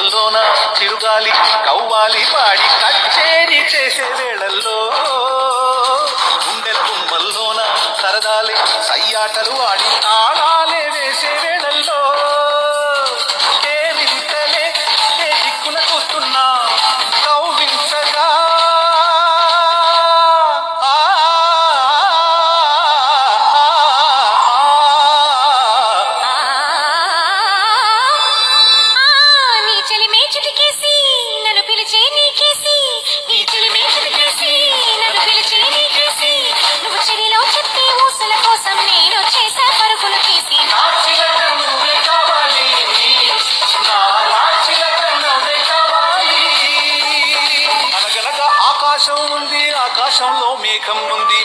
వేళల్లోన చిరుగాలి కవ్వాలి పాడి కచేరీ చేసే వేళల్లో గుండెల గుమ్మల్లోన సరదాలే సయ్యాటలు ఆడి తాళాలే వేసే వేళల్లో ఏమింతలే ఏ దిక్కున కూస్తున్నా కవ్వించగా ఆకాశం ఉంది ఆకాశంలో మేఘం ఉంది